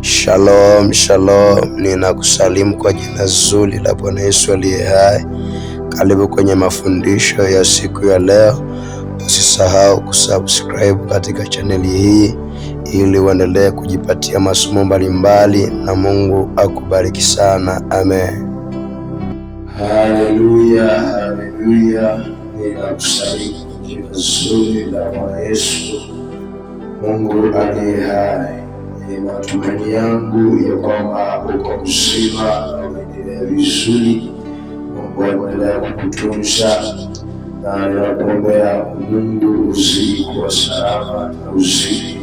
Shalom, shalom. Ninakusalimu kwa jina zuri la Bwana Yesu aliye hai. Karibu kwenye mafundisho ya siku ya leo. Usisahau kusubscribe katika chaneli hii ili uendelee kujipatia masomo mbalimbali, na Mungu akubariki sana. Amen. Haleluya, haleluya. Ninakusalimu kwa jina zuri la Bwana Yesu, Mungu aliye hai. Ni matumaini yangu ya kwamba uko mzima na unaendelea vizuri. Mungu aendelea kukutunza, na ninakuombea Mungu uzidi kuwa salama na uzidi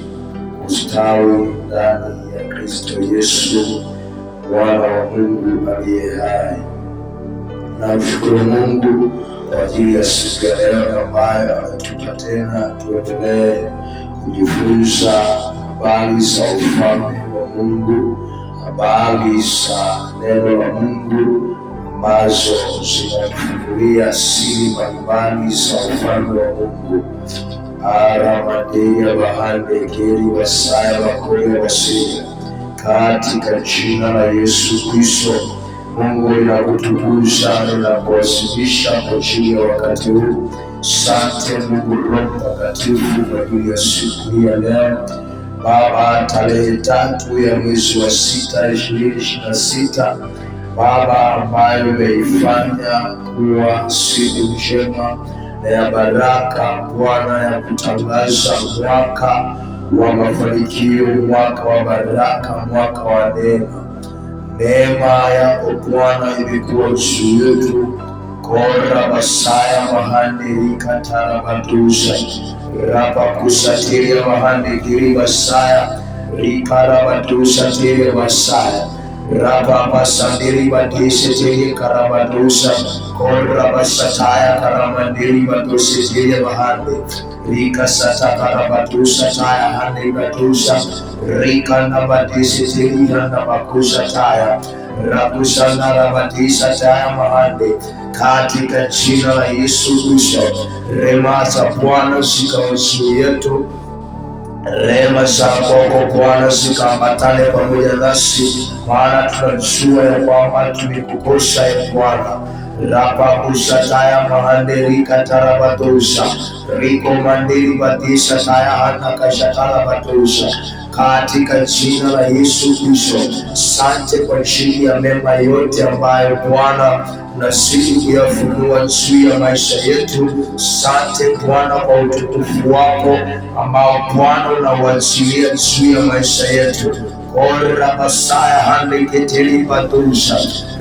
kustawi ndani ya Kristo Yesu, Mwana wa Mungu aliye hai. Namshukuru Mungu kwa ajili ya siku ya leo ambayo ametupa tena tuendelee kujifunza habari za ufalme wa Mungu, habari za neno la Mungu ambazo zinatufungulia siri mbalimbali za ufalme wa Mungu. Aramadeya bahande keri wasaya wakoya wasaya, katika jina la Yesu Kristo. Mungu ninakutukuza, ninakuwasilisha kwa ajili ya wakati huu. Asante Mungu Roho Mtakatifu kwa ajili ya siku hii ya leo. Baba, tarehe 3 ya mwezi wa 6 2026, Baba, ambayo umeifanya kuwa siku njema na ya baraka Bwana, ya kutangaza mwaka wa mafanikio, mwaka wa baraka, mwaka wa neema. Neema yako Bwana imekuwa juu yetu. Kora basaya mahande rikatara batusa rapa kusatiria mahande kiri basaya rikara batusa tiri basaya rapa basandiri batise tiri karabatusa kora basataya karamandiri batuse tiri mahande rika sata karabatusa taya hande batusa rika nabatise tiri handa bakusa taya rakusana rabatisa taya mahande, katika jina la Yesu Kristo. Rema za Bwana zikawe juu yetu, rema zako Bwana zikaambatane pamoja nasi, maana tunajua ya kwamba tumekukosa ya Bwana. Rapakusataya mahanderi katarabatosa riko mandiri batisa taya hana kashatarabatosa, katika jina la Yesu Kristo. Asante kwa ajili ya mema yote ambayo Bwana unazidi kuyafunua juu ya maisha yetu. Asante Bwana kwa utukufu wako ambao Bwana unauachilia juu ya maisha yetu. Kora basaya hande keteli batusa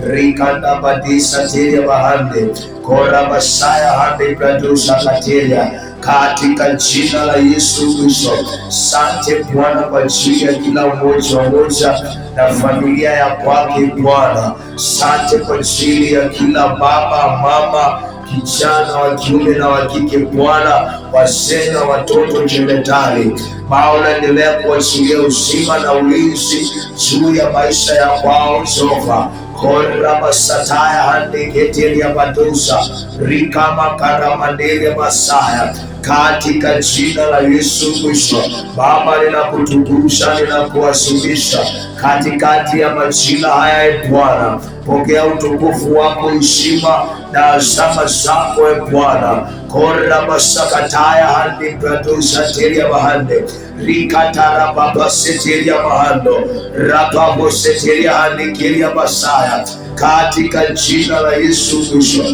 rikanda badisa telia bahande kora basaya hande batusa katelia, katika jina la Yesu Kristo. Asante Bwana kwa ajili ya kila mmoja na familia ya kwake Bwana. Asante kwa ajili ya kila baba, mama, kijana wa kiume na wa kike Bwana, wazee na watoto jemedari. Baba, unaendelea kuachilia uzima na ulinzi juu ya maisha ya kwao Jehova. Kora basataya hande keteli ya badusa rika makara mandele basaya, katika jina la Yesu Kristo. Baba, ninakutukuza, ninakuwasilisha katikati ya majina haya Bwana. Pokea utukufu wako, heshima na azama zako Bwana. Kora basakataya handi pradusa telia bahande rikatara baba setelia bahando rapabo setelia handi kelia basaya, katika jina la Yesu Kristo.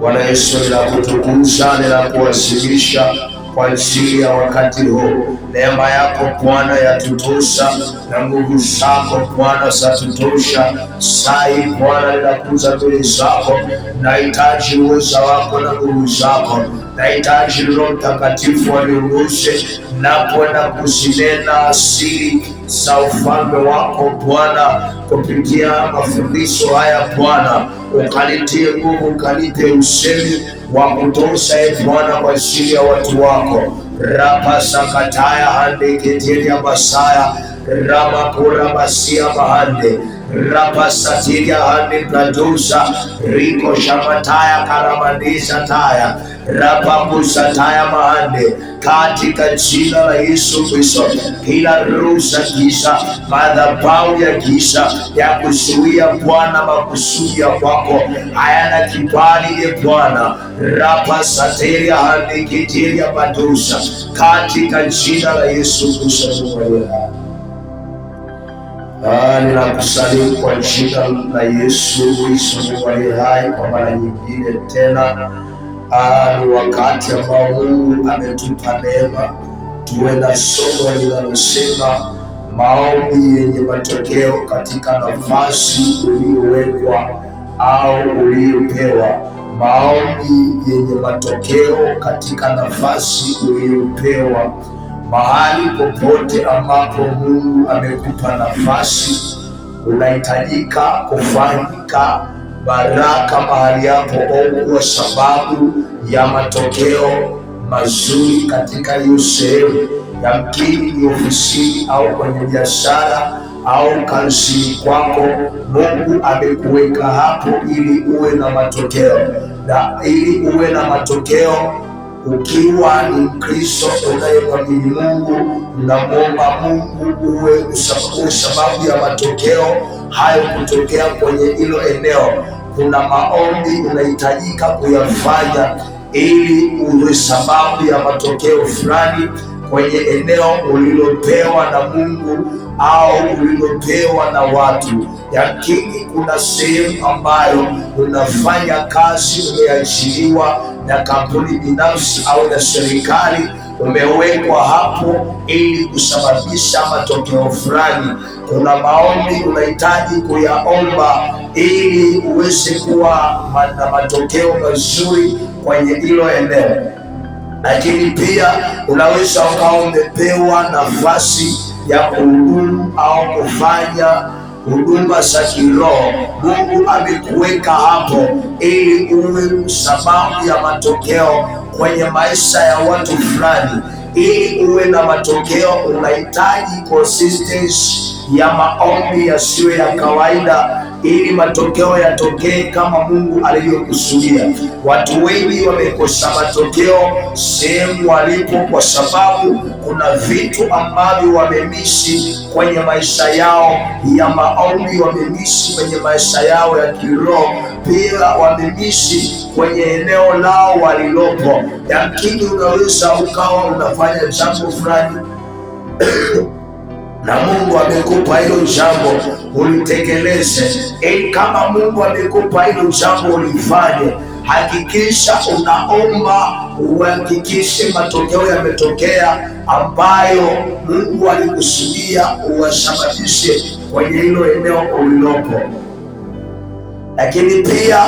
Bwana Yesu, ninakutukuza, ninakuwasilisha kwa ajili ya wakati huu. Neema yako Bwana yatutosha na nguvu zako Bwana zatutosha. Sai Bwana, ninakuja mbele zako, nahitaji uweza wako na nguvu zako. Nahitaji Roho Mtakatifu aniongoze napoenda kuzinena asili za ufalme wako Bwana, kupitia mafundisho haya Bwana. Ukanitie nguvu, ukanipe usemi wa kutosha Bwana kwa ajili ya watu wako. Rapa sakataya hande ketelia basaya ramakura basia bahande rapasatiria handi pradusa riko shamataya karamandisa taya rapapusa taya mahande, katika jina la Yesu Kristo, kila ruhusa giza, madhabahu ya giza ya kuzuia Bwana makusudi ya kwako hayana kibali e Bwana, rapasateria handi kitiria badusa, katika jina la Yesu Kristo. Ninakusalimu kwa jina la Yesu Kristo Mungu aliye hai kwa mara nyingine tena. Ni wakati ambao Mungu ametupa neema tuwe na somo linalosema maombi yenye matokeo katika nafasi uliyowekwa au uliyopewa. Maombi yenye matokeo katika nafasi uliyopewa. Mahali popote ambapo Mungu amekupa nafasi, unahitajika kufanyika baraka mahali hapo, kwa sababu ya matokeo mazuri katika hiyo sehemu. Yamkini ni ofisini au kwenye biashara au kazini kwako, Mungu amekuweka hapo ili uwe na matokeo, na ili uwe na matokeo ukiwa ni Mkristo unayemwamini Mungu, unamwomba Mungu uwe sababu ya matokeo hayo kutokea kwenye hilo eneo. Kuna maombi unahitajika kuyafanya ili uwe sababu ya matokeo fulani kwenye eneo ulilopewa na Mungu au ulilopewa na watu. Yakini kuna sehemu ambayo unafanya kazi, umeajiriwa na kampuni binafsi au na serikali, umewekwa hapo ili kusababisha matokeo fulani. Kuna maombi unahitaji kuyaomba ili uweze kuwa na matokeo mazuri kwenye hilo eneo. Lakini pia unaweza ukawa umepewa nafasi ya kuhudumu au kufanya huduma za kiroho. Mungu amekuweka hapo ili uwe sababu ya matokeo kwenye maisha ya watu fulani. Ili uwe na matokeo unahitaji consistency ya maombi yasiyo ya kawaida, ili matokeo yatokee kama Mungu alivyokusudia. Watu wengi wamekosa matokeo sehemu walipo kwa sababu kuna vitu ambavyo wamemisi kwenye maisha yao ya maombi, wamemisi kwenye maisha yao ya kiroho, pia wamemisi kwenye eneo lao walilopo. Lakini unaweza ukawa unafanya jambo fulani na Mungu amekupa hilo jambo ulitekeleze. Kama Mungu amekupa hilo jambo ulifanye. Hakikisha unaomba, uhakikishe matokeo yametokea ambayo Mungu alikusudia uwasababishe kwenye hilo eneo ulilopo. Lakini pia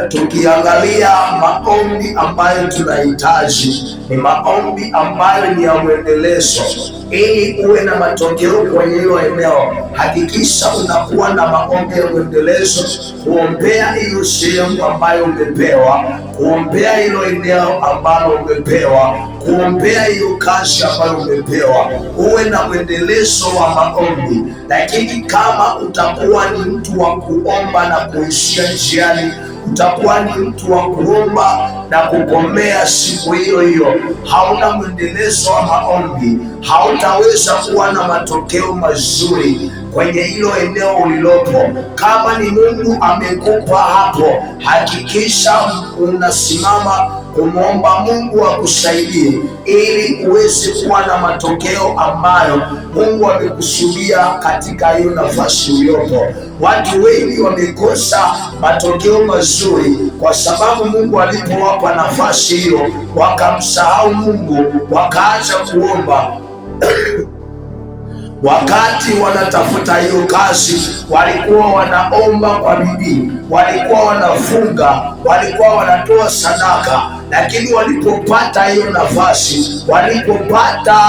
tukiangalia maombi ambayo tunahitaji ni maombi ambayo ni ya mwendelezo. Ili uwe na matokeo kwenye hilo eneo, hakikisha unakuwa na maombi ya mwendelezo, kuombea hiyo sehemu ambayo umepewa, kuombea hilo eneo ambalo umepewa, kuombea hiyo kazi ambayo umepewa. Uwe na mwendelezo wa maombi. Lakini kama utakuwa ni mtu wa kuomba na kuishia njiani, utakuwa ni mtu wa kuomba na kukomea siku hiyo hiyo, hauna mwendelezo wa maombi, hautaweza kuwa na matokeo mazuri kwenye hilo eneo ulilopo. Kama ni Mungu amekupa hapo, hakikisha unasimama kumwomba Mungu akusaidie ili uweze kuwa na matokeo ambayo Mungu amekusudia katika hiyo nafasi uliyopo. Watu wengi wamekosa matokeo mazuri kwa sababu Mungu alipowapa nafasi hiyo wakamsahau Mungu, wakaacha kuomba. Wakati wanatafuta hiyo kazi, walikuwa wanaomba kwa bidii, walikuwa wanafunga, walikuwa wanatoa sadaka. Lakini walipopata hiyo nafasi, walipopata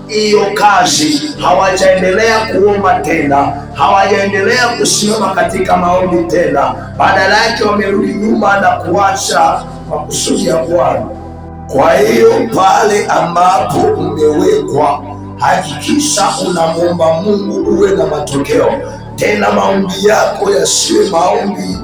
hiyo kazi, hawajaendelea kuomba tena, hawajaendelea kusimama katika maombi tena. Badala yake wamerudi nyuma na kuacha makusudi ya Bwana. Kwa hiyo pale ambapo umewekwa, hakikisha unamwomba Mungu uwe na matokeo. Tena maombi yako yasiwe maombi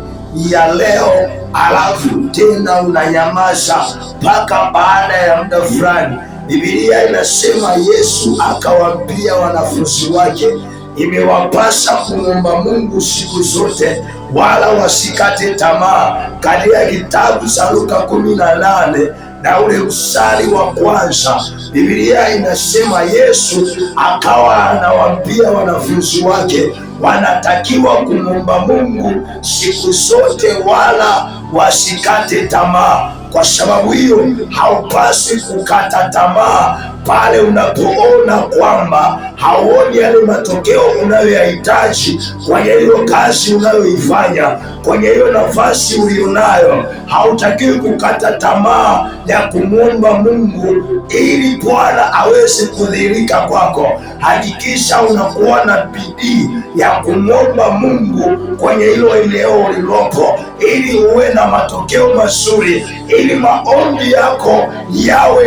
ya leo alafu tena unanyamaza mpaka baada ya muda fulani. Biblia inasema Yesu akawaambia wanafunzi wake, imewapasa kumwomba Mungu siku zote wala wasikate tamaa. Katika kitabu cha Luka 18 na ule mstari wa kwanza, Biblia inasema Yesu akawa anawaambia wanafunzi wake wanatakiwa kumwomba Mungu siku zote wala wasikate tamaa. Kwa sababu hiyo haupasi kukata tamaa pale unapoona kwamba hauoni yale matokeo unayoyahitaji kwenye hiyo kazi unayoifanya, kwenye hiyo nafasi ulionayo. Hautakiwi kukata tamaa ya kumwomba Mungu ili Bwana aweze kudhihirika kwako. Hakikisha unakuwa na bidii ya kumwomba Mungu kwenye hilo eneo ulilopo, ili uwe na matokeo mazuri, ili maombi yako yawe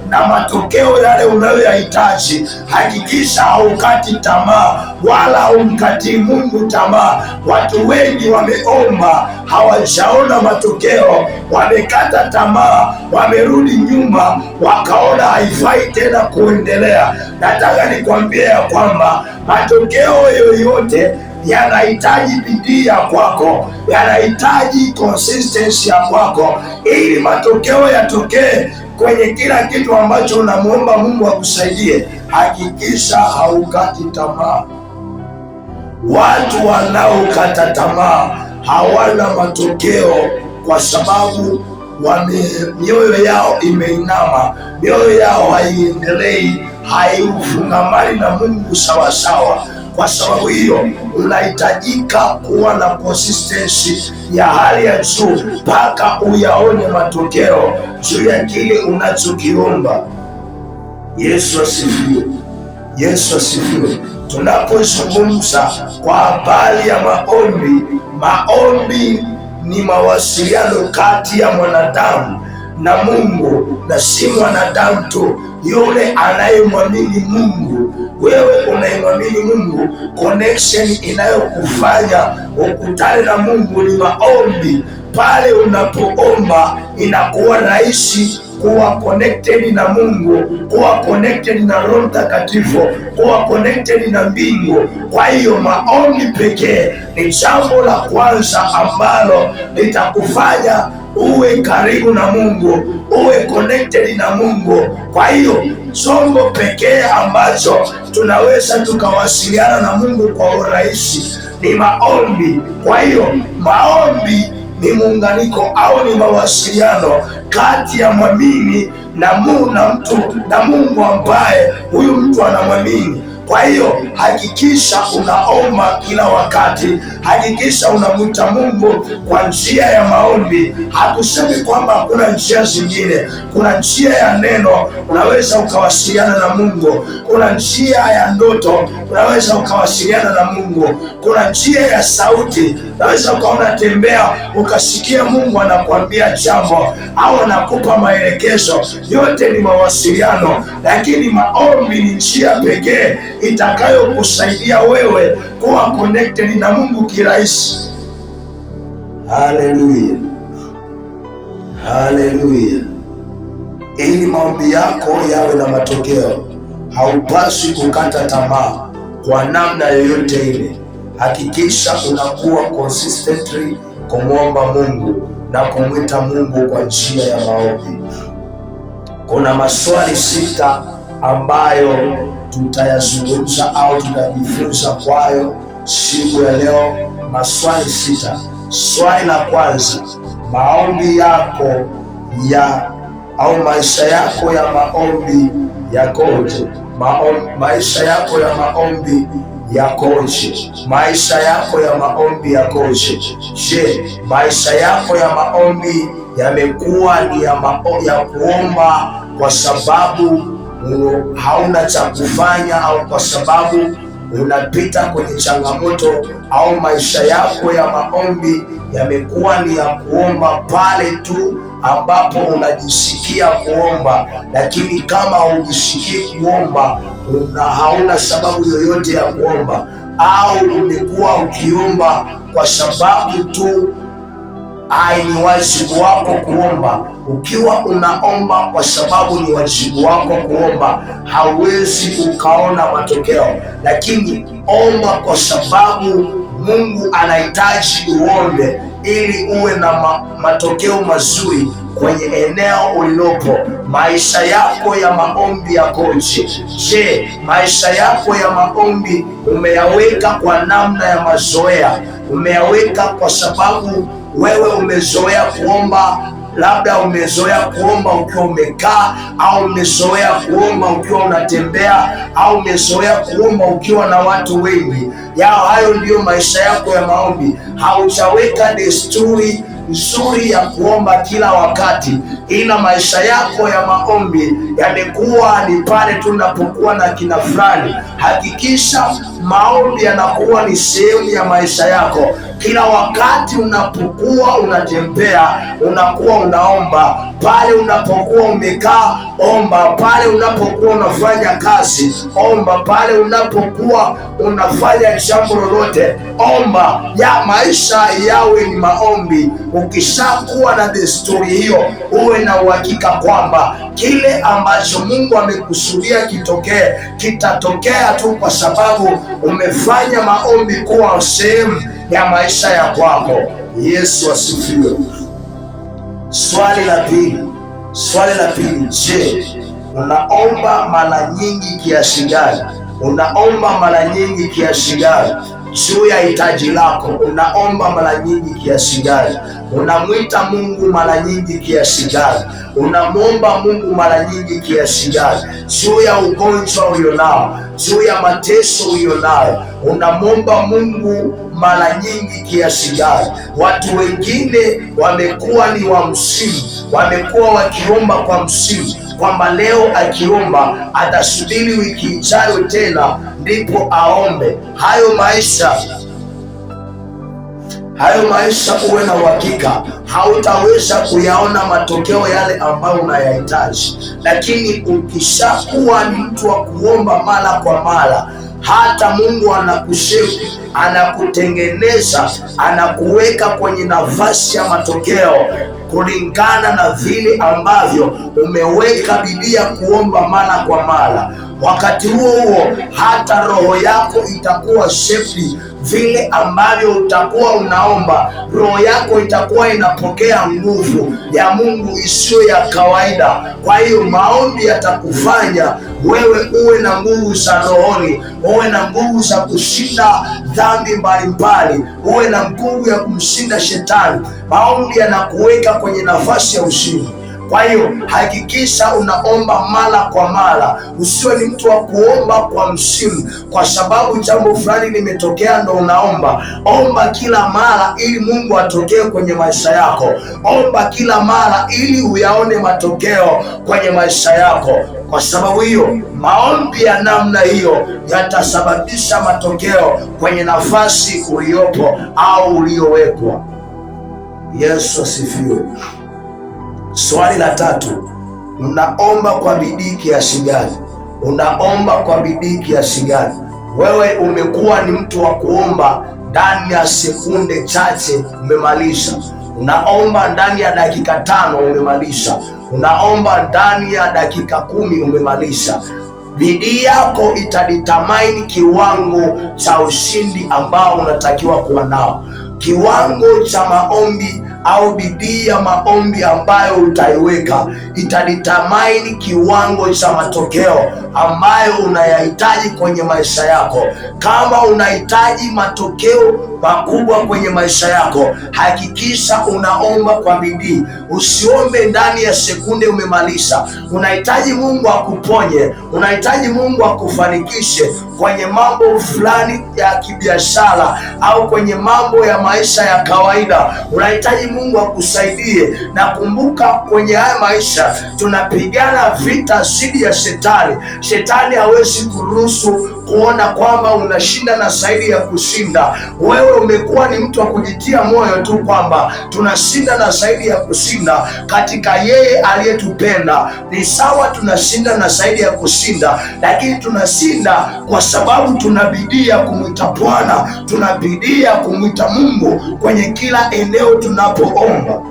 na matokeo yale unayoyahitaji. Hakikisha haukati tamaa wala haumkatii Mungu tamaa. Watu wengi wameomba hawajaona matokeo, wamekata tamaa, wamerudi nyuma, wakaona haifai tena kuendelea. Nataka nikwambie ya kwamba matokeo yoyote yanahitaji bidii ya kwako, yanahitaji consistency ya kwako, ili matokeo yatokee kwenye kila kitu ambacho unamwomba Mungu akusaidie. Hakikisha haukati tamaa. Watu wanaokata tamaa hawana matokeo kwa sababu mioyo yao imeinama, mioyo yao haiendelei, haifungamani na Mungu sawasawa. Kwa sababu hiyo unahitajika kuwa na consistency ya hali ya juu mpaka uyaone matokeo juu ya kile unachokiomba. Yesu asifiwe! Yesu asifiwe! Tunapozungumza kwa habari ya maombi, maombi ni mawasiliano kati ya mwanadamu na Mungu, na si mwanadamu tu, yule anayemwamini Mungu. Wewe unayemwamini Mungu, connection inayokufanya ukutane na Mungu ni maombi. Pale unapoomba inakuwa rahisi kuwa connected na Mungu, kuwa connected na Roho Mtakatifu, kuwa connected na mbingu. Kwa hiyo maombi pekee ni jambo la kwanza ambalo litakufanya uwe karibu na Mungu, uwe connected na Mungu. Kwa hiyo chombo pekee ambacho tunaweza tukawasiliana na Mungu kwa urahisi ni maombi. Kwa hiyo maombi ni muunganiko au ni mawasiliano kati ya mwamini na Mungu ambaye huyu mtu anamwamini. Kwa hiyo hakikisha unaomba kila wakati, hakikisha unamwita Mungu kwa njia ya maombi. Hatusemi kwamba hakuna njia zingine. Kuna njia ya neno, unaweza ukawasiliana na Mungu. Kuna njia ya ndoto, unaweza ukawasiliana na Mungu. Kuna njia ya sauti, unaweza ukaona tembea ukasikia Mungu anakuambia jambo au anakupa maelekezo. Yote ni mawasiliano, lakini maombi ni njia pekee itakayokusaidia wewe kuwa connected na Mungu kirahisi. Haleluya, haleluya! Ili maombi yako yawe na matokeo, haupaswi kukata tamaa kwa namna yoyote ile. Hakikisha unakuwa consistently kumwomba Mungu na kumwita Mungu kwa njia ya maombi. Kuna maswali 6 ambayo tutayazungumza au tutajifunza kwayo siku ya leo. Maswali 6. Swali la kwanza, maombi yako au maisha yako ya maombi yakoje? Maisha yako ya maombi yakoje? Maisha yako ya maombi yakoje? Je, maisha yako ya maombi yamekuwa ni ya kuomba kwa sababu hauna cha kufanya au kwa sababu unapita kwenye changamoto, au maisha yako ya maombi yamekuwa ni ya kuomba pale tu ambapo unajisikia kuomba, lakini kama hujisikii kuomba, hauna sababu yoyote ya kuomba, au umekuwa ukiomba kwa sababu tu ni wajibu wako kuomba. Ukiwa unaomba kwa sababu ni wajibu wako kuomba, hauwezi ukaona matokeo, lakini omba kwa sababu Mungu anahitaji uombe ili uwe na matokeo mazuri kwenye eneo ulilopo. Maisha yako ya maombi yakoje? Je, maisha yako ya maombi umeyaweka kwa namna ya mazoea? Umeyaweka kwa sababu wewe umezoea kuomba, labda umezoea kuomba ukiwa umekaa, au umezoea kuomba ukiwa unatembea, au umezoea kuomba ukiwa na watu wengi. Hayo ndiyo maisha yako ya maombi. Haujaweka desturi nzuri ya kuomba kila wakati, ila maisha yako ya maombi yamekuwa ni pale tunapokuwa na kina fulani. Hakikisha maombi yanakuwa ni sehemu ya maisha yako. Kila wakati unapokuwa unatembea, unakuwa unaomba. Pale unapokuwa umekaa, omba. Pale unapokuwa unafanya kazi, omba. Pale unapokuwa unafanya jambo lolote, omba. Maisha yawe ni maombi. Ukishakuwa na desturi hiyo, uwe na uhakika kwamba kile ambacho Mungu amekusudia kitokee, kitatokea tu kwa sababu umefanya maombi kuwa sehemu ya maisha ya kwako. Yesu asifiwe. Swali la pili, je, unaomba mara nyingi kiasi gani? Unaomba mara nyingi kiasi gani juu ya hitaji lako? Unaomba mara nyingi kiasi gani? Unamwita Mungu mara nyingi kiasi gani? Unamwomba Mungu mara nyingi kiasi gani juu ya ugonjwa ulionao, juu ya mateso ulionayo? Unamwomba Mungu mara nyingi kiasi gani? Watu wengine wamekuwa ni wa msimu, wamekuwa wakiomba kwa msimu, kwamba leo akiomba atasubiri wiki ijayo tena ndipo aombe. Hayo maisha uwe na uhakika hautaweza kuyaona matokeo yale ambayo unayahitaji. Lakini ukishakuwa ni mtu wa kuomba mara kwa mara, hata Mungu anakushape, anakutengeneza, anakuweka kwenye nafasi ya matokeo kulingana na vile ambavyo umeweka bidii ya kuomba mara kwa mara. Wakati huo hata roho yako itakuwa safi. Vile ambavyo utakuwa unaomba, roho yako itakuwa inapokea nguvu ya Mungu isiyo ya kawaida. Kwa hiyo maombi yatakufanya wewe uwe na nguvu za rohoni, uwe na nguvu za kushinda dhambi mbalimbali, uwe na nguvu ya kumshinda shetani. Maombi yanakuweka kwenye nafasi ya ushindi. Kwa hiyo hakikisha unaomba mara kwa mara. Usiwe ni mtu wa kuomba kwa msimu, kwa sababu jambo fulani limetokea ndo unaomba. Omba kila mara ili Mungu atokee kwenye maisha yako. Omba kila mara ili uyaone matokeo kwenye maisha yako. Kwa sababu hiyo, maombi ya namna hiyo yatasababisha matokeo kwenye nafasi uliyopo au uliyowekwa. Yesu asifiwe. Swali la 3, unaomba kwa bidii kiasi gani? Unaomba kwa bidii kiasi gani? Wewe umekuwa ni mtu wa kuomba ndani ya sekunde chache umemaliza. Unaomba ndani ya dakika 5 umemaliza. Unaomba ndani ya dakika 10 umemaliza. Bidii yako itadetermine kiwango cha ushindi ambao unatakiwa kuwa nao. Kiwango cha maombi au bidii ya maombi ambayo utaiweka itadetermine kiwango cha matokeo ambayo unayahitaji kwenye maisha yako. Kama unahitaji matokeo makubwa kwenye maisha yako, hakikisha unaomba kwa bidii. Usiombe ndani ya sekunde umemaliza. Unahitaji Mungu akuponye, unahitaji Mungu akufanikishe kwenye mambo fulani ya kibiashara au kwenye mambo ya maisha ya kawaida. Unahitaji Mungu akusaidie. Na kumbuka, kwenye haya maisha tunapigana vita dhidi ya shetani. Shetani hawezi kuruhusu kuona kwamba unashinda na zaidi ya kushinda. Wewe umekuwa ni mtu wa kujitia moyo tu kwamba tunashinda na zaidi ya kushinda katika yeye aliyetupenda. Ni sawa, tunashinda na zaidi ya kushinda, lakini tunashinda kwa sababu tuna bidii ya kumwita Bwana, tuna bidii ya kumwita Mungu kwenye kila eneo tunapoomba.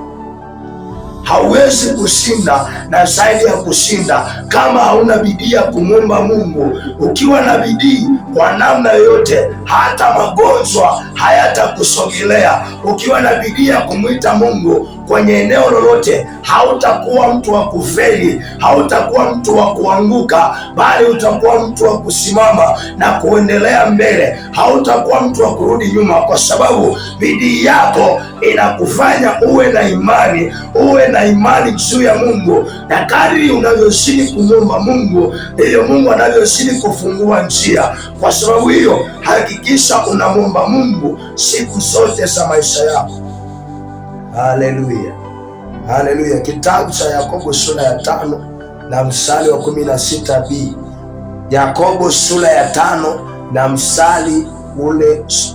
Hauwezi kushinda na zaidi ya kushinda kama hauna bidii ya kumwomba Mungu. Ukiwa na bidii kwa namna yoyote, hata magonjwa hayatakusogelea. Ukiwa na bidii ya kumwita Mungu kwenye eneo lolote, hautakuwa mtu wa kufeli, hautakuwa mtu wa kuanguka, bali utakuwa mtu wa kusimama na kuendelea mbele. Hautakuwa mtu wa kurudi nyuma, kwa sababu bidii yako inakufanya uwe na imani juu ya Mungu, na kadri unavyozidi kumwomba Mungu ndivyo Mungu anavyozidi kufungua njia. Kwa sababu hiyo, hakikisha unamwomba Mungu siku zote za maisha yako. Haleluya, haleluya. Kitabu cha Yakobo sura ya 5 na mstari wa 16b. Yakobo sura ya 5 na mstari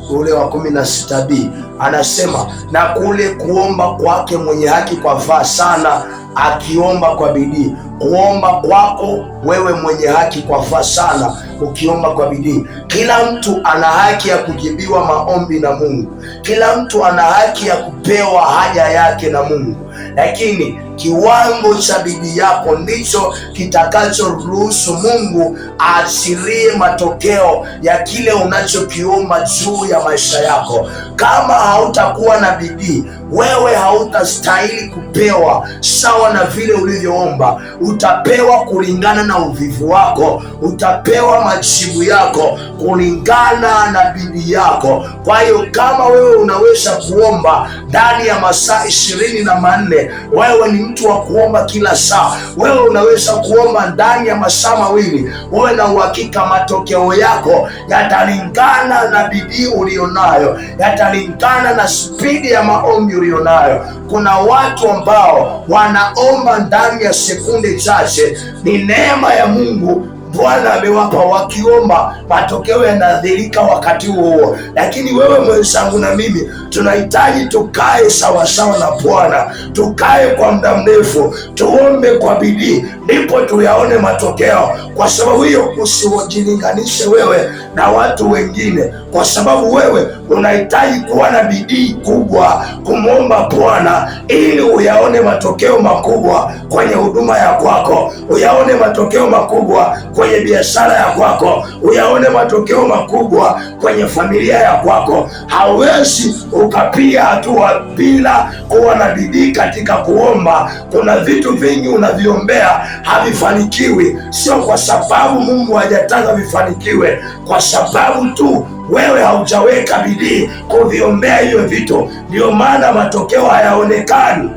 ule wa 16b anasema, na kule kuomba kwake mwenye haki kwafaa sana, akiomba kwa bidii. Kuomba kwako wewe mwenye haki kwafaa sana ukiomba kwa bidii. Kila mtu ana haki ya kujibiwa maombi na Mungu. Kila mtu ana haki ya kupewa haja yake na Mungu, lakini kiwango cha bidii yako ndicho kitakachoruhusu Mungu aachilie matokeo ya kile unachokiomba juu ya maisha yako. Kama hautakuwa na bidii, wewe hautastahili kupewa sawa na vile ulivyoomba. Utapewa kulingana na uvivu wako, utapewa majibu yako kulingana na bidii yako. Kwa hiyo kama wewe unaweza kuomba ndani ya masaa 24, wewe ni mtu wa kuomba kila saa. Wewe unaweza kuomba ndani ya masaa 2, wewe na uhakika matokeo yako yatalingana na bidii ulionayo, yatalingana na spidi ya maombi ulionayo. Kuna watu ambao wanaomba ndani ya sekunde chache. Ni neema ya Mungu Bwana amewapa, wakiomba matokeo yanadhihirika wakati huo. Lakini wewe mwenzangu na mimi tunahitaji tukae sawasawa na Bwana, tukae kwa muda mrefu, tuombe kwa bidii, ndipo tuyaone matokeo. Kwa sababu hiyo, usijilinganishe wewe na watu wengine, kwa sababu wewe unahitaji kuwa na bidii kubwa kumwomba Bwana ili uyaone matokeo makubwa kwenye huduma ya kwako, uyaone matokeo makubwa kwenye biashara ya kwako, uyaone matokeo makubwa kwenye familia ya kwako. Hauwezi ukapiga hatua bila kuwa na bidii katika kuomba. Kuna vitu vingi unaviombea havifanikiwi, sio kwa sababu Mungu hajataka vifanikiwe, kwa sababu tu wewe haujaweka bidii kuviombea hivyo vitu, ndio maana matokeo hayaonekani.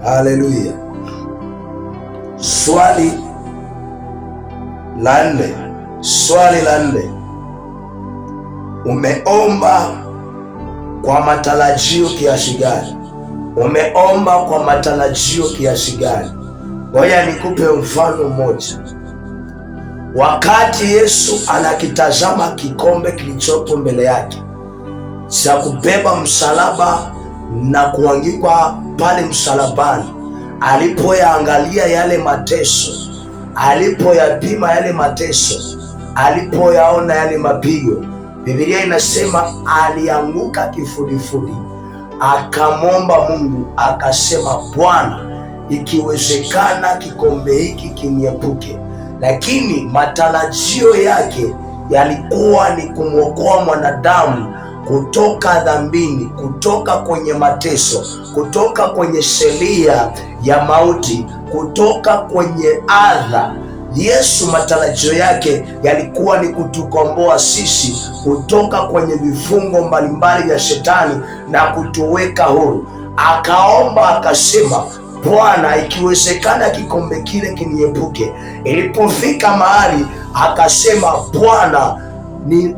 Haleluya. Swali la 4. Umeomba kwa matarajio kiasi gani? Umeomba kwa matarajio kiasi gani? Ngoja nikupe mfano mmoja. Wakati Yesu anakitazama kikombe kilichopo mbele yake cha kubeba msalaba na kuangikwa pale msalabani, alipoyaangalia yale mateso, alipoyapima yale mateso, alipoyaona yale mapigo, Biblia inasema alianguka kifudifudi, akamwomba Mungu, akasema, Bwana, ikiwezekana kikombe hiki kiniepuke. Lakini matarajio yake yalikuwa ni kumwokoa mwanadamu kutoka dhambini, kutoka kwenye mateso, kutoka kwenye sheria ya mauti, kutoka kwenye adha. Yesu matarajio yake yalikuwa ni kutukomboa sisi kutoka kwenye vifungo mbalimbali vya shetani na kutuweka huru. Akaomba akasema, Bwana, ikiwezekana kikombe kile kiniepuke. Ilipofika mahali akasema, Bwana,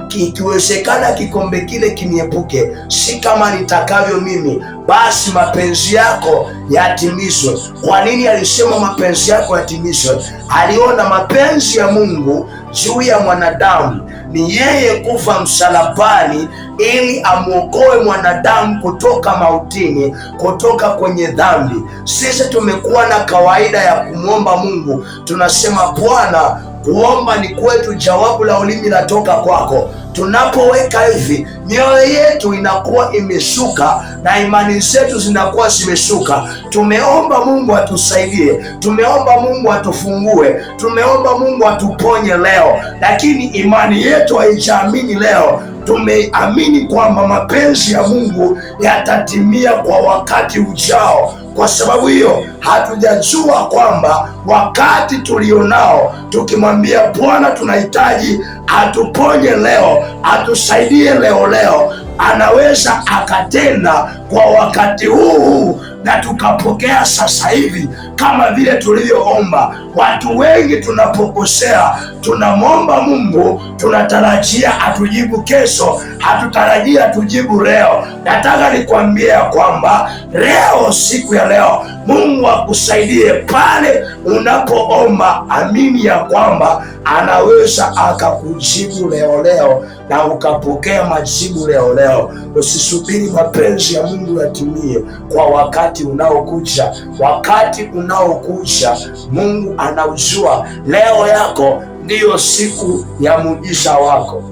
ikiwezekana kikombe kile kiniepuke, si kama nitakavyo mimi, basi mapenzi yako yatimizwe. Kwa nini alisema mapenzi yako yatimizwe? Aliona mapenzi ya Mungu juu ya mwanadamu ni yeye kufa msalabani ili amwokoe mwanadamu kutoka mautini, kutoka kwenye dhambi. Sisi tumekuwa na kawaida ya kumwomba Mungu, tunasema Bwana, kuomba ni kwetu, jawabu la ulimi latoka kwako. Tunapoweka hivi, mioyo yetu inakuwa imeshuka na imani zetu zinakuwa zimeshuka. Tumeomba Mungu atusaidie, tumeomba Mungu atufungue, tumeomba Mungu atuponye leo, lakini imani yetu haijaamini leo. Tumeamini kwamba mapenzi ya Mungu yatatimia kwa wakati ujao. Kwa sababu hiyo hatujajua kwamba wakati tulionao tukimwambia Bwana tunahitaji atuponye leo, atusaidie leo, anaweza akatenda kwa wakati huu na tukapokea sasa hivi kama vile tulivyoomba. Watu wengi tunapokosea, tunamwomba Mungu, tunatarajia atujibu kesho, hatutarajia atujibu leo. Nataka nikwambie kwamba leo, siku ya leo, Mungu akusaidie pale unapoomba. Amini ya kwamba anaweza akakujibu leo na ukapokea majibu leo. Usisubiri mapenzi ya Mungu yatimie kwa wakati unaokuja. Wakati unaokuja Mungu anaujua. Leo yako ndiyo siku ya muujiza wako.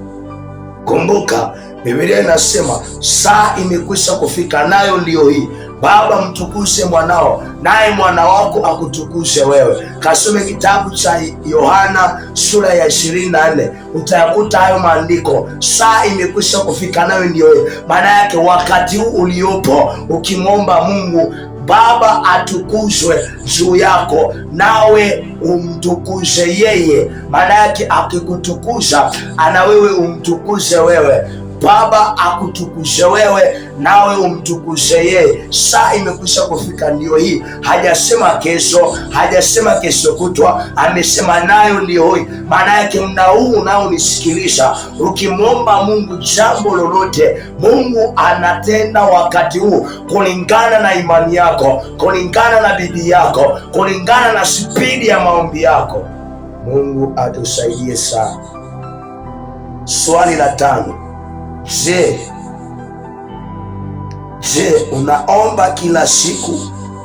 Kumbuka Biblia inasema saa imekwisha kufika, nayo ndiyo hii: Baba, mtukuze mwanao, naye mwana wako akutukuze wewe. Kasome kitabu cha Yohana sura ya 24, utayakuta hayo maandiko. Saa imekwisha kufika, nayo ndiyo hii. Maana yake wakati huu uliopo ukimwomba Mungu Baba atukuzwe juu yako, nawe umtukuze yeye. Maana yake akikutukuza, ana wewe umtukuze wewe. Baba akutukuze wewe, nawe umtukuze yeye. Saa imekwisha kufika, ndio hii. Hajasema kesho, hajasema kesho kutwa, amesema nayo ndio hii. Maana yake mna huu unaonisikiliza, ukimwomba Mungu jambo lolote, Mungu anatenda wakati huu kulingana na imani yako, kulingana na bidii yako, kulingana na spidi ya maombi yako. Mungu atusaidie sana. Swali la 5. Je, unaomba kila siku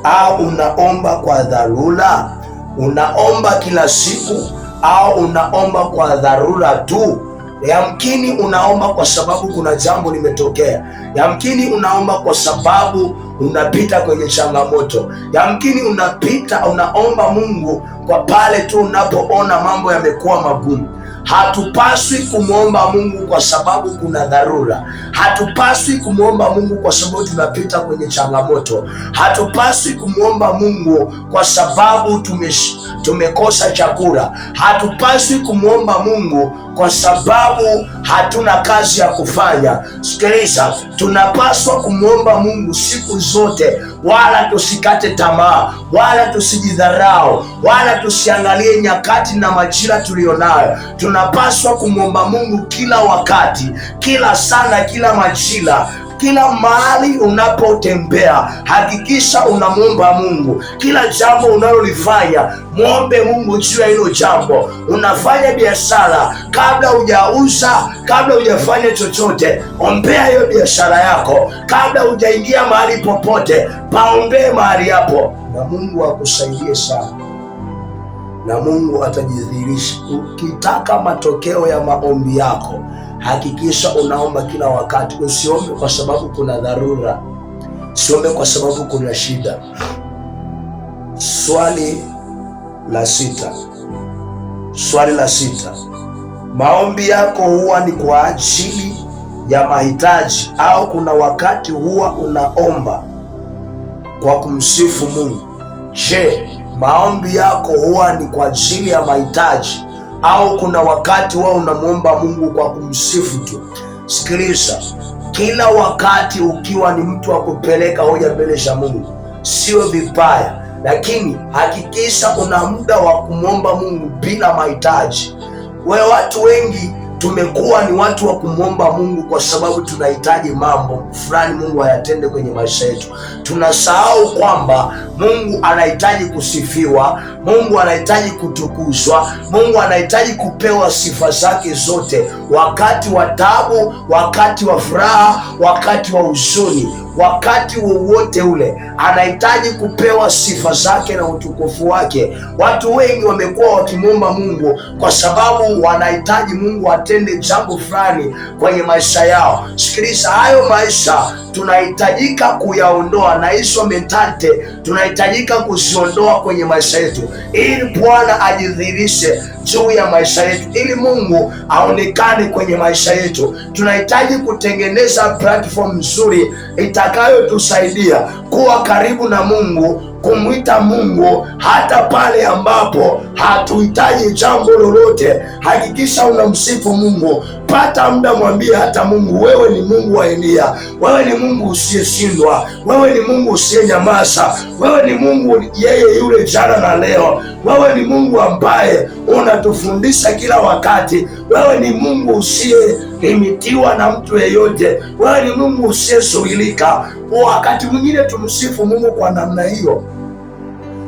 au unaomba kwa dharura? Unaomba kila siku au unaomba kwa dharura tu? Yamkini unaomba kwa sababu kuna jambo limetokea. Yamkini unaomba kwa sababu unapita kwenye changamoto. Yamkini unaomba Mungu kwa pale tu unapoona mambo yamekuwa magumu. Hatupaswi kumwomba Mungu kwa sababu kuna dharura. Hatupaswi kumwomba Mungu kwa sababu tunapita kwenye changamoto. Hatupaswi kumwomba Mungu kwa sababu tumekosa chakula. Hatupaswi kumwomba Mungu kwa sababu hatuna kazi ya kufanya. Sikiliza, tunapaswa kumwomba Mungu siku zote, wala tusikate tamaa, wala tusijidharau, wala tusiangalie nyakati na majira tulionayo. Tunapaswa kumwomba Mungu kila wakati, kila sana, kila majira. Kila mahali unapotembea, hakikisha unamwomba Mungu. Kila jambo unalolifanya, mwombe Mungu juu ya hilo jambo. Unafanya biashara, kabla hujauza, kabla hujafanya chochote, ombea hiyo biashara yako. Kabla hujaingia mahali popote, paombee mahali hapo, na Mungu akusaidie sana, na Mungu atajidhihirisha. Ukitaka matokeo ya maombi yako, hakikisha unaomba kila wakati. Usiombe kwa sababu kuna dharura, usiombe kwa sababu kuna shida. Swali la 6. Maombi yako huwa ni kwa ajili ya mahitaji au kuna wakati huwa unaomba kwa kumsifu Mungu? Je, maombi yako huwa ni kwa ajili ya mahitaji au kuna wakati huwa unamwomba Mungu kwa kumsifu tu? Sikiliza, kila wakati ukiwa ni mtu wa kupeleka hoja mbele za Mungu sio vibaya, lakini hakikisha una muda wa kumwomba Mungu bila mahitaji. Watu wengi tumekuwa ni watu wa kumwomba Mungu kwa sababu tunahitaji mambo fulani Mungu ayatende kwenye maisha yetu. Tunasahau kwamba Mungu anahitaji kusifiwa, Mungu anahitaji kutukuzwa, Mungu anahitaji kupewa sifa zake zote, wakati wa taabu, wakati wa furaha, wakati wa huzuni, wakati wowote ule anahitaji kupewa sifa zake na utukufu wake. Watu wengi wamekuwa wakimwomba Mungu kwa sababu wanahitaji Mungu atende jambo fulani kwenye maisha yao. Sikiliza, hayo maisha tunahitajika kuyaondoa, na hizo mentality tunahitajika kuziondoa kwenye maisha yetu, ili Bwana ajidhihirishe juu ya maisha yetu, ili Mungu aonekane kwenye maisha yetu. Tunahitaji kutengeneza platform nzuri itakayotusaidia kuwa karibu na Mungu, kumwita Mungu hata pale ambapo hatuhitaji jambo lolote. Hakikisha unamsifu Mungu. Pata muda, mwambie hata Mungu, wewe ni Mungu wa Elia, wewe ni Mungu usiyeshindwa, wewe ni Mungu usiyenyamaza, wewe ni Mungu yeye yule jana na leo, wewe ni Mungu ambaye unatufundisha kila wakati, wewe ni Mungu usiyelimitiwa na mtu yeyote, wewe ni Mungu usiyezuilika. Wakati mwingine tumsifu Mungu kwa namna hiyo.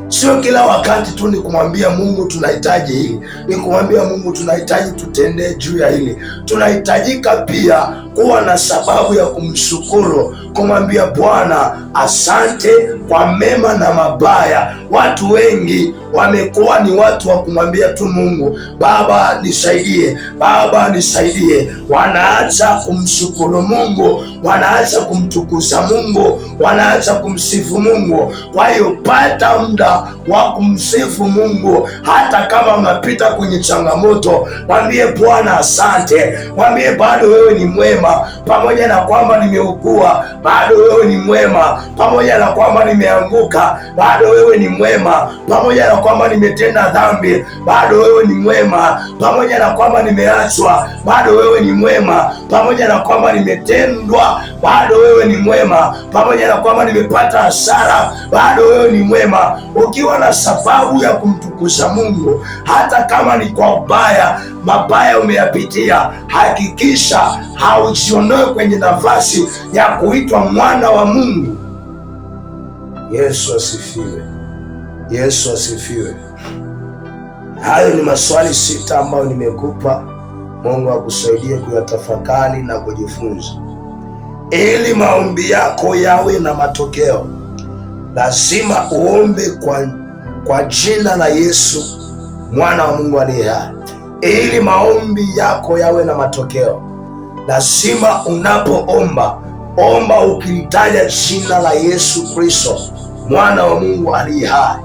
Sio kila wakati tu ni kumwambia Mungu tunahitaji hili, ni kumwambia Mungu tunahitaji tutendee juu ya hili. Tunahitajika pia kuwa na sababu ya kumshukuru, kumwambia Bwana asante kwa mema na mabaya. Watu wengi wamekuwa ni watu wa kumwambia tu Mungu, Baba nisaidie, Baba nisaidie. Wanaacha kumshukuru Mungu, wanaacha kumtukuza Mungu, wanaacha kumsifu Mungu. Kwa hiyo pata muda wa kumsifu Mungu. Hata kama unapita kwenye changamoto, mwambie Bwana asante, mwambie bado wewe ni mwema, pamoja na kwamba nimeugua, bado wewe ni mwema, pamoja na kwamba nimeanguka, bado wewe ni mwema, pamoja na kwamba nimetenda dhambi, bado wewe ni mwema, pamoja na kwamba nimeachwa, bado wewe ni mwema, pamoja na kwamba nimetendwa, bado wewe ni mwema, pamoja na kwamba nimepata hasara, bado wewe ni mwema. Ukiwa na sababu ya kumtukuza Mungu, hata kama ni kwa ubaya, mabaya umeyapitia, hakikisha haujiondoe kwenye nafasi ya kuitwa mwana wa Mungu. Yesu asifiwe. Yesu asifiwe. Hayo ni maswali 6 ambayo nimekupa. Mungu akusaidie kuyatafakari na kujifunza. Ili maombi yako yawe na matokeo, lazima uombe kwa jina la Yesu mwana wa Mungu aliye hai. Ili maombi yako yawe na matokeo, lazima unapoomba, omba ukilitaja jina la Yesu Kristo mwana wa Mungu aliye hai.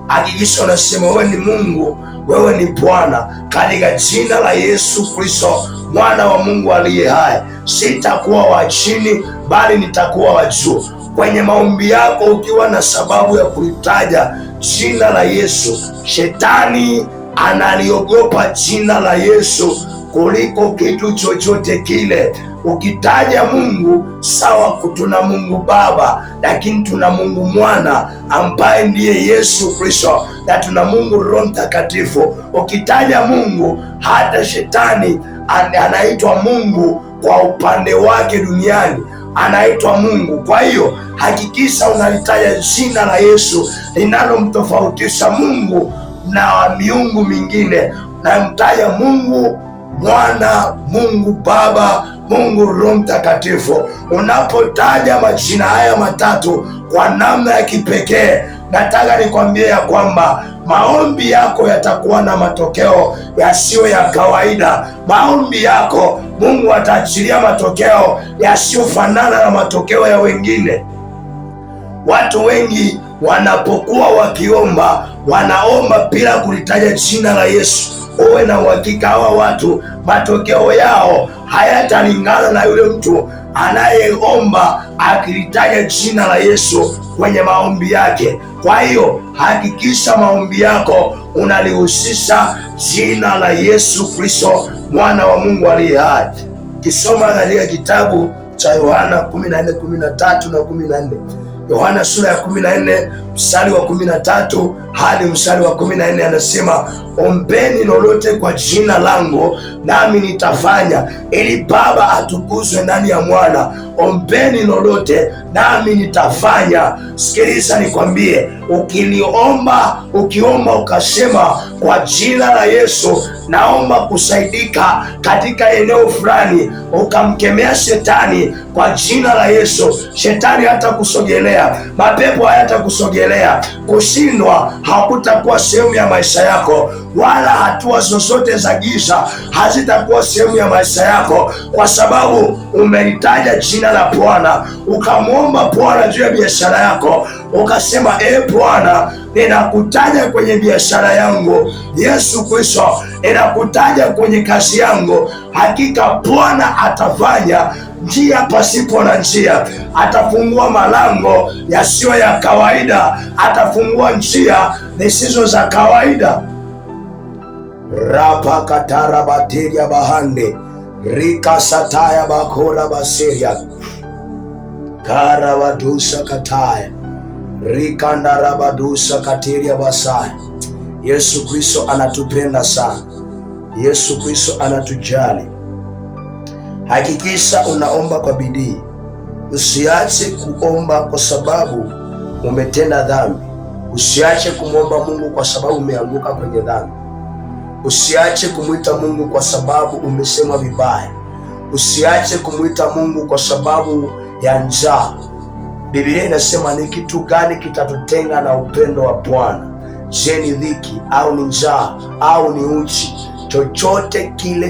Hakikisha unasema wewe ni Mungu, wewe ni Bwana, katika jina la Yesu Kristo mwana wa Mungu aliye hai. Sitakuwa wa chini, bali nitakuwa wa juu. Kwenye maombi yako, ukiwa na sababu ya kulitaja jina la Yesu, shetani analiogopa jina la Yesu kuliko kitu chochote kile. Ukitaja Mungu, sawa, tuna Mungu Baba, lakini tuna Mungu Mwana ambaye ndiye Yesu Kristo, na tuna Mungu Roho Mtakatifu. Ukitaja Mungu, hata shetani anaitwa Mungu kwa upande wake duniani, anaitwa Mungu. Kwa hiyo hakikisha unalitaja jina la Yesu linalomtofautisha Mungu na miungu mingine. Namtaja Mungu Mwana, Mungu Baba, Mungu Roho Mtakatifu. Unapotaja majina haya matatu kwa namna ya kipekee, nataka nikwambie ya kwamba maombi yako yatakuwa na matokeo yasiyo ya kawaida. Maombi yako Mungu ataachilia matokeo yasiyofanana na matokeo ya wengine. Watu wengi wanapokuwa wakiomba, wanaomba bila kulitaja jina la Yesu. Uwe na uhakika hawa watu matokeo yao hayatalingana na yule mtu anayeomba akilitaja jina la Yesu kwenye maombi yake. Kwa hiyo hakikisha maombi yako unalihusisha jina la Yesu Kristo mwana wa Mungu aliye hai. Kisoma katika kitabu cha Yohana 14:13 na 14. Yohana sura ya 14 mstari wa 13 hadi mstari wa 14 anasema, ombeni lolote kwa jina langu nami nitafanya, ili Baba atukuzwe ndani ya Mwana. Ombeni lolote nami nitafanya. Sikiliza nikwambie, ukiomba ukasema kwa jina la Yesu naomba kusaidika katika eneo fulani, ukamkemea shetani kwa jina la Yesu, shetani hatakusogelea, mapepo hayatakusogelea, kushindwa hakutakuwa sehemu ya maisha yako, wala hatua zozote za giza hazitakuwa sehemu ya maisha yako, kwa sababu umelitaja jina la Bwana, ukamwomba Bwana juu ya biashara yako, ukasema Bwana, ninakutaja kwenye biashara yangu. Yesu Kristo, ninakutaja kwenye kazi yangu. Hakika Bwana atafanya njia pasipo na njia, atafungua malango yasiyo ya kawaida, atafungua njia zisizo za kawaida. Rapakatarabateria bahande rika sataya bakora baseria karabadusa kataya rikandarabadusa kateria basaya. Yesu Kristo anatupenda sana. Yesu Kristo anatujali. Hakikisha unaomba kwa bidii. Usiache kuomba kwa sababu umetenda dhambi. Usiache kumwomba Mungu kwa sababu umeanguka kwenye dhambi. Usiache kumwita Mungu kwa sababu umesema vibaya. Usiache kumwita Mungu kwa sababu ya njaa. Biblia inasema, ni kitu gani kitatutenga na upendo wa Bwana? Je, ni dhiki au ni njaa au ni uchi? Chochote kile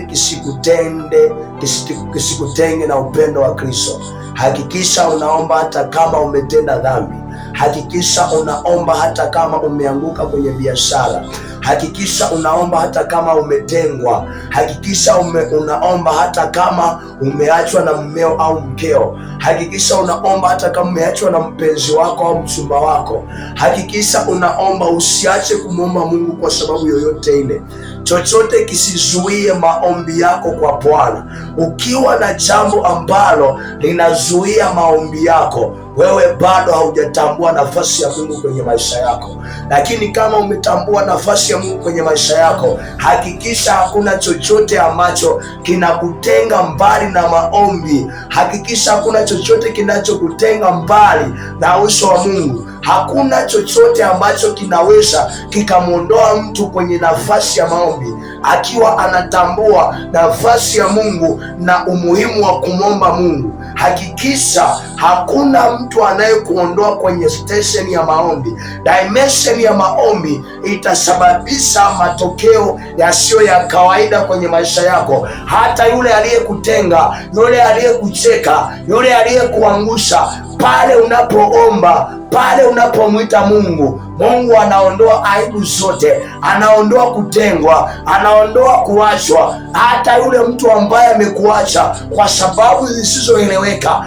kisikutenge na upendo wa Kristo. Hakikisha unaomba hata kama umetenda dhambi. Hakikisha unaomba hata kama umeanguka kwenye biashara. Hakikisha unaomba hata kama umetengwa. Hakikisha unaomba hata kama umeachwa na mmeo au mkeo. Hakikisha unaomba hata kama umeachwa na mpenzi wako au mchumba wako. Hakikisha unaomba. Usiache kumwomba Mungu kwa sababu yoyote ile. Chochote kisizuie maombi yako kwa Bwana. Ukiwa na jambo ambalo linazuia maombi yako, wewe bado haujatambua nafasi ya Mungu kwenye maisha yako. Lakini kama umetambua nafasi ya Mungu kwenye maisha yako, hakikisha hakuna chochote ambacho kinakutenga mbali na maombi. Hakikisha hakuna chochote kinachokutenga mbali na uso wa Mungu. Hakuna chochote ambacho kinaweza kikamwondoa mtu kwenye nafasi ya maombi, akiwa anatambua nafasi ya Mungu na umuhimu wa kumwomba Mungu. Hakikisha hakuna mtu anayekuondoa kwenye station ya maombi. Dimension ya maombi itasababisha matokeo yasiyo ya kawaida kwenye maisha yako. Hata yule aliyekutenga, yule aliyekucheka, yule aliyekuangusha, pale unapoomba, pale unapomwita Mungu, Mungu anaondoa aibu zote, anaondoa kutengwa, anaondoa kuachwa. Hata yule mtu ambaye amekuacha kwa sababu zisizoeleweka,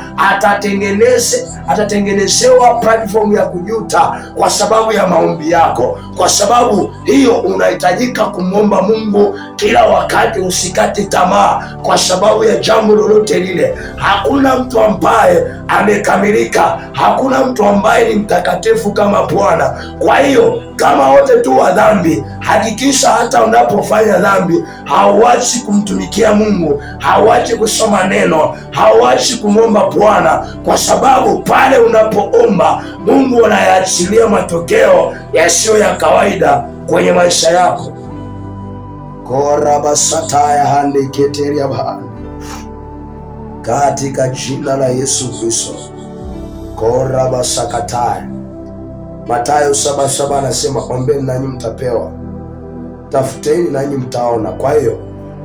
atatengenezewa platform ya kujuta kwa sababu ya maombi yako. Kwa sababu hiyo unahitajika kumwomba Mungu kila wakati. Usikate tamaa kwa sababu ya jambo lolote lile. Hakuna mtu ambaye amekamilika, hakuna mtu ambaye ni mtakatifu kama Bwana. Kwa hiyo kama wote tu wa dhambi, hakikisha hata unapofanya dhambi hauachi kumtumikia Mungu, hauachi kusoma neno, hauachi kumwomba Bwana, kwa sababu pale unapoomba Mungu anayaachilia matokeo yasiyo ya kawaida kwenye maisha yako. Korabasataya hande keteria bahani, katika jina la Yesu Kristo. Korabasakataya. Mathayo 7:7 anasema, ombeni nanyi mtapewa, tafuteni nanyi mtaona. Kwa hiyo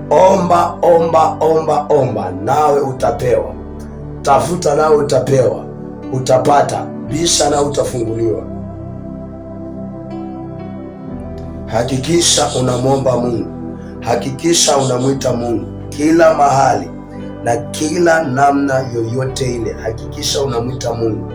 omba, omba, omba, omba nawe utapewa. Tafuta nawe utapewa, utapata. Bisha nawe utafunguliwa. Hakikisha unamwomba Mungu. Hakikisha unamwita Mungu kila mahali na kila namna yoyote ile. Hakikisha unamwita Mungu.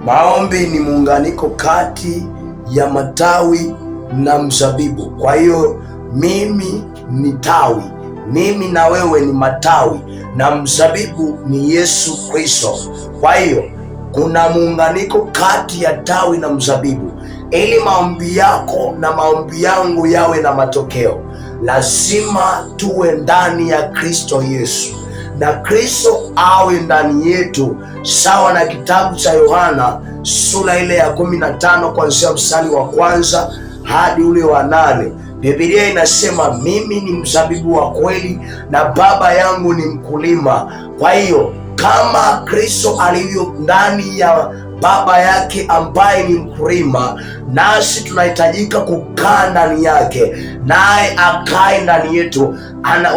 Maombi ni muunganiko kati ya matawi na mzabibu. Kwa hiyo mimi ni tawi, mimi na wewe ni matawi, na mzabibu ni Yesu Kristo. Kwa hiyo kuna muunganiko kati ya tawi na mzabibu. Ili maombi yako na maombi yangu yawe na matokeo, lazima tuwe ndani ya Kristo Yesu na Kristo awe ndani yetu, sawa na kitabu cha Yohana sura ile ya 15 kuanzia mstari wa 1 hadi ule wa 8. Biblia inasema, mimi ni mzabibu wa kweli na Baba yangu ni mkulima. Kwa hiyo kama Kristo alivyo ndani ya Baba yake ambaye ni mkulima, nasi tunahitajika kukaa ndani yake, naye akae ndani yetu.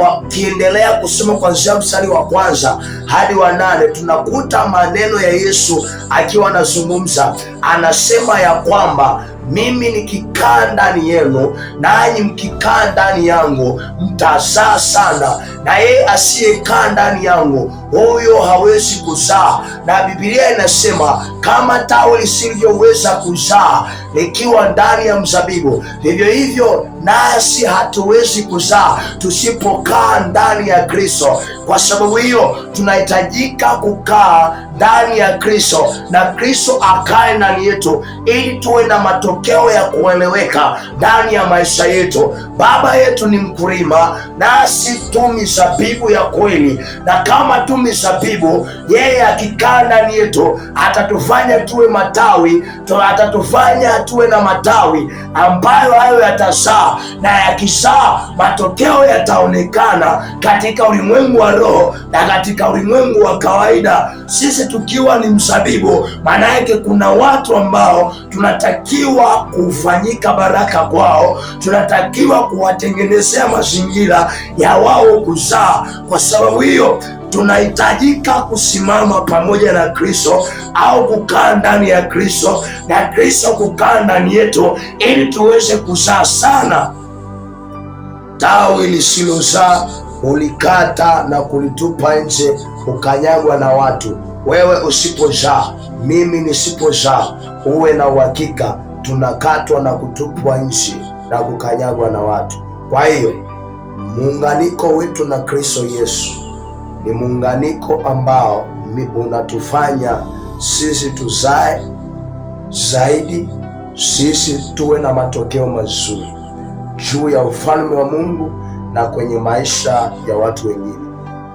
Wakiendelea kusoma kuanzia mstari wa 1 hadi wa 8, tunakuta maneno ya Yesu akiwa anazungumza, anasema ya kwamba mimi nikikaa ndani yenu nanyi mkikaa ndani yangu mtazaa sana, na yeye asiyekaa ndani yangu huyo hawezi kuzaa. Na Biblia inasema kama tawi lisivyoweza kuzaa likiwa ndani ya mzabibu, vivyo hivyo nasi hatuwezi kuzaa tusipokaa ndani ya Kristo. Kwa sababu hiyo tunahitajika kukaa ndani ya Kristo na Kristo akae ndani yetu, ili tuwe na matokeo ya kueleweka ndani ya maisha yetu. Baba yetu ni mkulima, nasi tu mizabibu ya kweli, na kama tu mizabibu, yeye akikaa ndani yetu atatufanya tuwe matawi, atatufanya tuwe na matawi ambayo hayo yatazaa, na yakizaa matokeo yataonekana katika ulimwengu wa roho na katika ulimwengu wa kawaida. Sisi tukiwa ni mzabibu, maana yake kuna watu ambao tunatakiwa kufanyika baraka kwao, tunatakiwa kuwatengenezea mazingira ya wao kuzaa. Kwa sababu hiyo tunahitajika kusimama pamoja na Kristo au kukaa ndani ya Kristo na Kristo kukaa ndani yetu, ili tuweze kuzaa sana. Tawi lisilozaa ulikata na kulitupa nje, ukanyagwa na watu. Wewe usipozaa, mimi nisipozaa, uwe na uhakika tunakatwa na kutupwa nje na kukanyagwa na watu. Kwa hiyo muunganiko wetu na Kristo Yesu ni muunganiko ambao unatufanya sisi tuzae zaidi, sisi tuwe na matokeo mazuri juu ya ufalme wa Mungu na kwenye maisha ya watu wengine.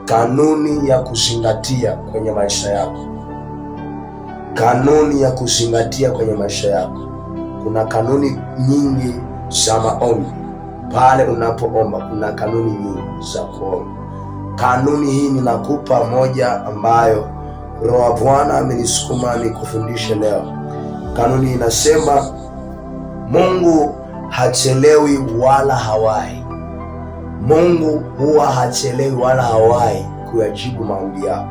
Kanuni ya kuzingatia kwenye maisha yako, kanuni ya kuzingatia kwenye maisha yako. Kuna kanuni nyingi za maombi. Pale unapoomba kuna kanuni nyingi za kuomba. Kanuni hii ninakupa moja ambayo Roho wa Bwana amenisukuma nikufundishe leo. Kanuni inasema, Mungu hachelewi wala hawai. Mungu huwa hachelewi wala hawai kuyajibu maombi yako.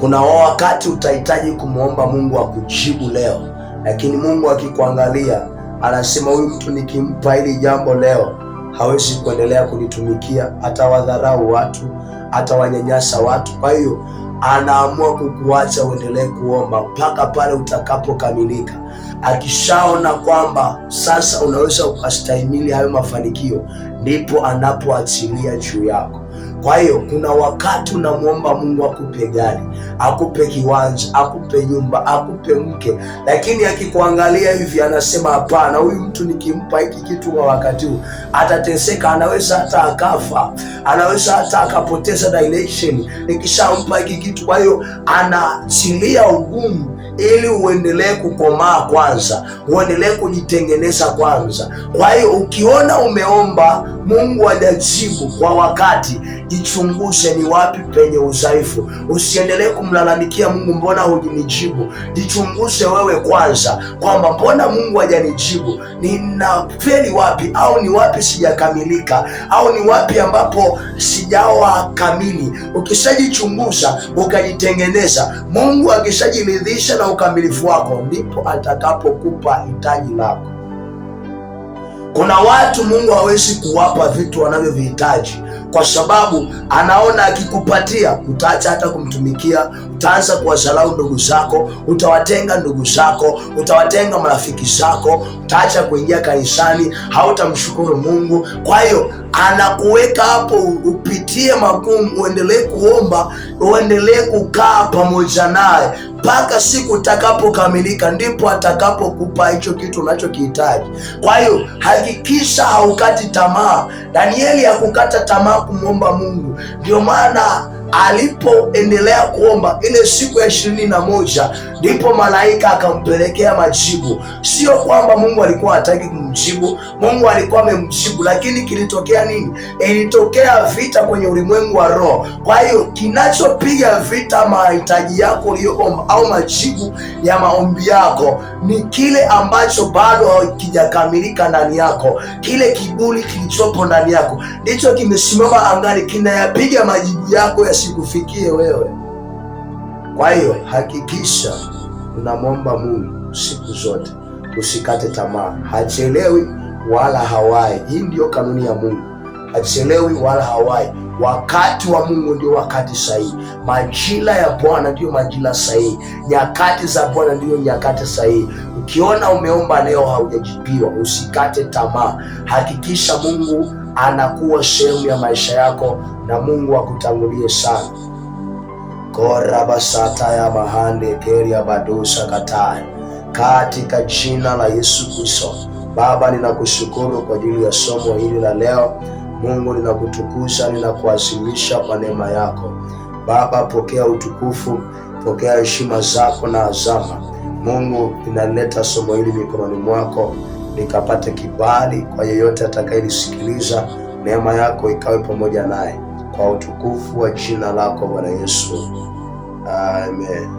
Kuna wakati utahitaji kumwomba Mungu akujibu leo, lakini Mungu akikuangalia anasema, huyu mtu nikimpa hili jambo leo hawezi kuendelea kunitumikia, atawadharau watu, atawanyanyasa watu. Kwa hiyo anaamua kukuacha uendelee kuomba mpaka pale utakapokamilika. Akishaona kwamba sasa unaweza ukastahimili hayo mafanikio, ndipo anapoachilia juu yako. Kwa hiyo kuna wakati unamwomba Mungu akupe gari, akupe kiwanja, akupe nyumba, akupe mke, lakini akikuangalia hivi anasema, hapana, huyu mtu nikimpa hiki kitu kwa wakati huu atateseka, anaweza hata akafa, anaweza hata akapoteza direction nikishampa hiki kitu. Kwa hiyo anaachilia ugumu ili uendelee kukomaa kwanza, uendelee kujitengeneza kwanza. Kwa hiyo ukiona umeomba Mungu hajajibu kwa wakati, jichunguze ni wapi penye udhaifu. Usiendelee kumlalamikia Mungu, mbona hujanijibu? Jichunguze wewe kwanza kwamba mbona Mungu hajanijibu, ninafeli wapi, au ni wapi sijakamilika, au ni wapi ambapo sijawa kamili. Ukishajichunguza ukajitengeneza, Mungu akishajiridhisha na ukamilifu wako, ndipo atakapokupa hitaji lako. Kuna watu Mungu hawezi kuwapa vitu wanavyovihitaji kwa sababu anaona akikupatia utaacha hata kumtumikia, utaanza kuwadharau ndugu zako, utawatenga ndugu zako, utawatenga marafiki zako, utaacha kuingia kanisani, hautamshukuru Mungu. Kwa hiyo anakuweka hapo upitie magumu, uendelee kuomba, uendelee kukaa pamoja naye mpaka siku utakapokamilika, ndipo atakapokupa hicho kitu unachokihitaji. Kwa hiyo hakikisha haukati tamaa. Danieli hakukata tamaa kumwomba Mungu, ndio maana alipoendelea kuomba ile siku ya 21 ndipo malaika akampelekea majibu. Sio kwamba Mungu alikuwa hataki kumjibu, Mungu alikuwa amemjibu, lakini kilitokea nini? Ilitokea vita kwenye ulimwengu wa roho. Kwa hiyo kinachopiga vita mahitaji yako uliyoomba au majibu ya maombi yako ni kile ambacho bado hakijakamilika ndani yako. Kile kiburi kilichopo ndani yako ndicho kimesimama angani, kinayapiga majibu yako yasikufikie wewe. Kwa hiyo hakikisha unamwomba Mungu siku zote, usikate tamaa. Hachelewi wala hawai. Hii ndio kanuni ya Mungu, hachelewi wala hawai. Wakati wa Mungu ndio wakati sahihi, majira ya Bwana ndio majira sahihi, nyakati za Bwana ndio nyakati sahihi. Ukiona umeomba leo haujajibiwa, usikate tamaa. Hakikisha Mungu anakuwa sehemu ya maisha yako, na Mungu akutangulie sana. Korabasata ya mahande keria badosa kataya, katika jina la Yesu Kristo. Baba, ninakushukuru kwa ajili ya somo hili la leo. Mungu, ninakutukuza, ninakuadhimisha kwa neema yako. Baba, pokea utukufu, pokea heshima zako na azama. Mungu, ninaleta somo hili mikononi mwako, nikapate kibali kwa yeyote atakayelisikiliza. Neema yako ikawe pamoja naye, kwa utukufu wa jina lako Bwana Yesu. Amen.